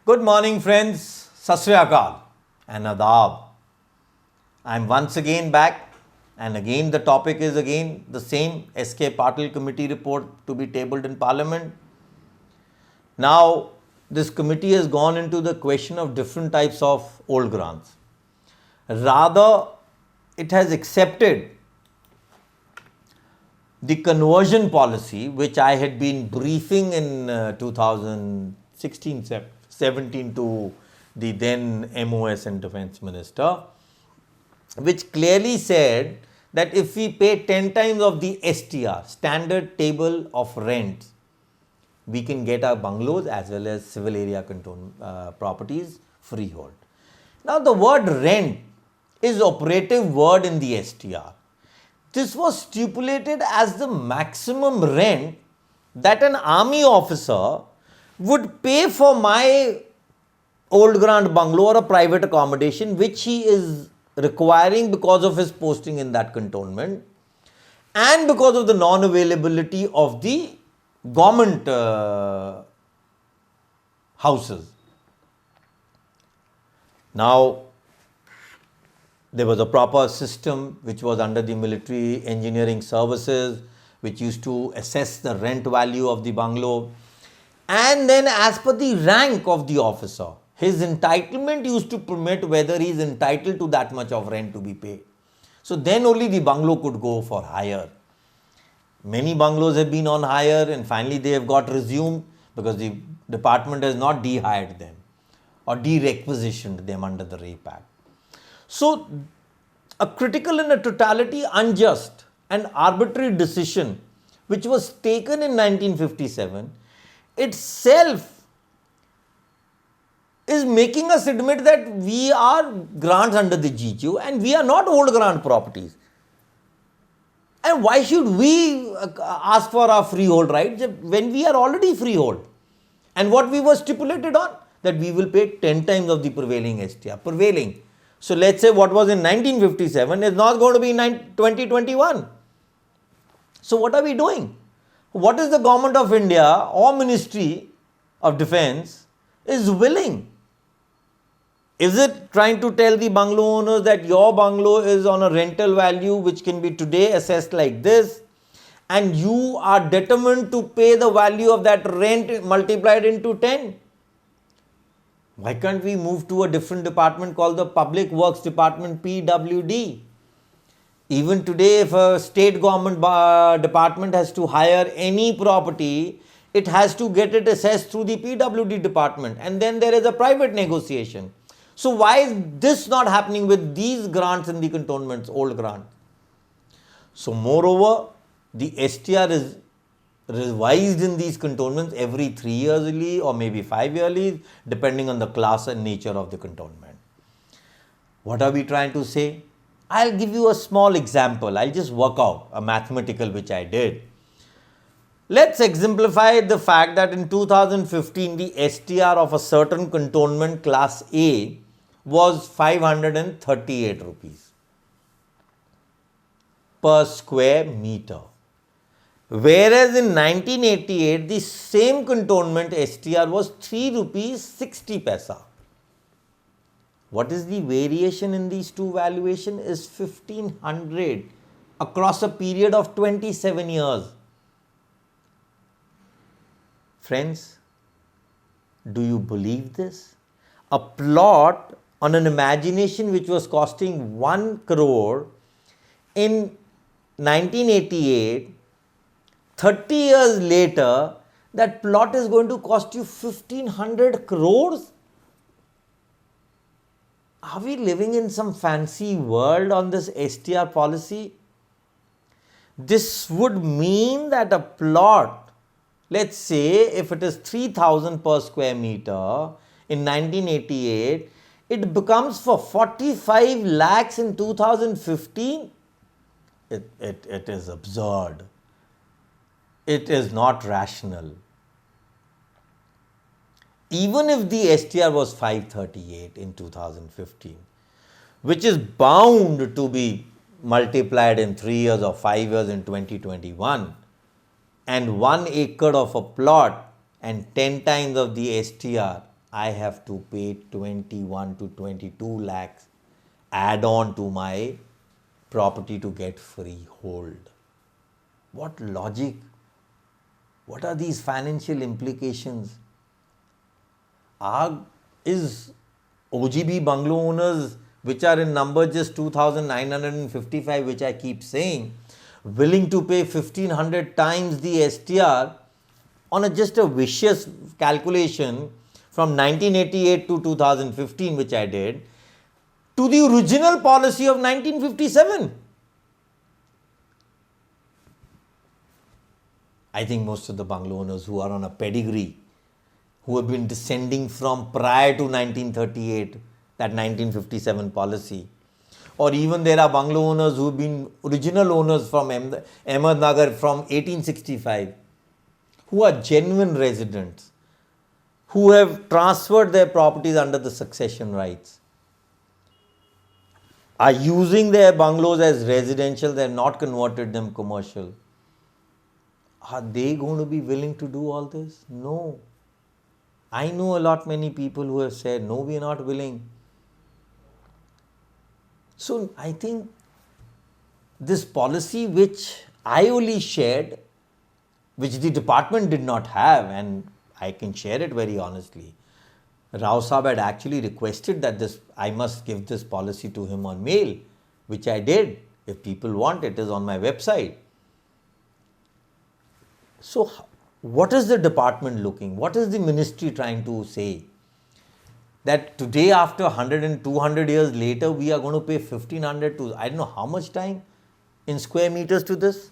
Good morning, friends. Sat Sri Akal and Adab. I'm once again back, and again the topic is again the same SK Patil committee report to be tabled in Parliament. Now, this committee has gone into the question of different types of old grants. Rather, it has accepted the conversion policy, which I had been briefing in 2016-17 to the then MOS and Defence Minister, which clearly said that if we pay 10 times of the STR, standard table of rent, we can get our bungalows as well as civil area properties freehold. Now, the word rent is operative word in the STR. This was stipulated as the maximum rent that an army officer would pay for my old grant bungalow or a private accommodation which he is requiring because of his posting in that cantonment and because of the non-availability of the government houses. Now, there was a proper system which was under the military engineering services, which used to assess the rent value of the bungalow. And then as per the rank of the officer, his entitlement used to permit whether he is entitled to that much of rent to be paid. So then only the bungalow could go for hire. Many bungalows have been on hire and finally they have got resumed because the department has not de-hired them or de-requisitioned them under the Rape Act. So, a critical and a totality unjust and arbitrary decision which was taken in 1957 itself is making us admit that we are grants under the GQ and we are not old grant properties. And why should we ask for our freehold rights when we are already freehold? And what we were stipulated on? That we will pay 10 times of the prevailing STR. Prevailing. So, let's say what was in 1957 is not going to be in 2021. So, what are we doing? What is the government of India or Ministry of Defence is willing? Is it trying to tell the bungalow owners that your bungalow is on a rental value which can be today assessed like this and you are determined to pay the value of that rent multiplied into 10? Why can't we move to a different department called the Public Works Department, PWD? Even today, if a state government department has to hire any property, it has to get it assessed through the PWD department and then there is a private negotiation. So why is this not happening with these grants in the cantonments, old grant? So moreover, the STR is revised in these cantonments every 3 yearly or maybe 5 yearly, depending on the class and nature of the cantonment. What are we trying to say? I'll give you a small example. I'll just work out a mathematical which I did. Let's exemplify the fact that in 2015, the STR of a certain cantonment class A was 538 rupees per square meter. Whereas in 1988, the same cantonment STR was 3 rupees 60 paisa. What is the variation in these two valuation is 1500 across a period of 27 years. Friends, do you believe this? A plot on an imagination which was costing 1 crore in 1988, 30 years later, that plot is going to cost you 1500 crores. Are we living in some fancy world on this STR policy? This would mean that a plot, let's say if it is 3000 per square meter in 1988, it becomes for 45 lakhs in 2015. It is absurd. It is not rational. Even if the STR was 538 in 2015, which is bound to be multiplied in 3 years or 5 years in 2021, and 1 acre of a plot and 10 times of the STR I have to pay 21 to 22 lakhs add on to my property to get freehold. What logic? What are these financial implications? Is OGB bungalow owners, which are in number just 2,955, which I keep saying, willing to pay 1,500 times the STR on just a vicious calculation from 1988 to 2015, which I did, to the original policy of 1957? I think most of the bungalow owners who are on a pedigree, who have been descending from prior to 1938, that 1957 policy, or even there are bungalow owners who have been original owners from Ahmednagar from 1865, who are genuine residents, who have transferred their properties under the succession rights, are using their bungalows as residential, they have not converted them commercial. Are they going to be willing to do all this? No. I know a lot many people who have said, no, we are not willing. So I think this policy which I only shared, which the department did not have, and I can share it very honestly. Rao Saab had actually requested that I must give this policy to him on mail, which I did. If people want, it is on my website. So what is the department looking? What is the ministry trying to say? That today, after 100 and 200 years later, we are going to pay 1,500 to I don't know how much time in square meters to this?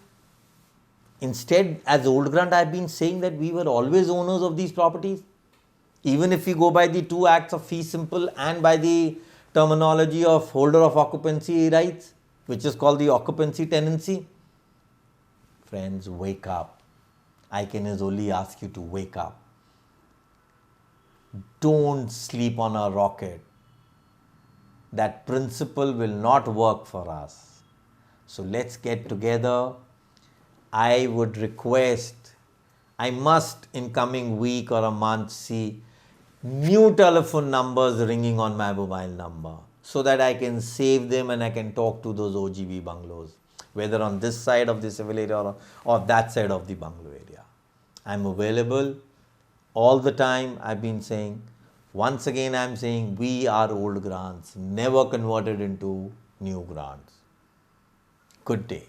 Instead, as Old Grant, I have been saying that we were always owners of these properties. Even if we go by the two acts of fee simple and by the terminology of holder of occupancy rights, which is called the occupancy tenancy. Friends, wake up. I can only ask you to wake up. Don't sleep on a rocket. That principle will not work for us. So let's get together. I would request, I must in coming week or a month see new telephone numbers ringing on my mobile number, so that I can save them and I can talk to those OGB bungalows, whether on this side of the civil area or that side of the bungalow area. I'm available all the time. I've been saying, once again I'm saying, we are old grants, never converted into new grants. Good day.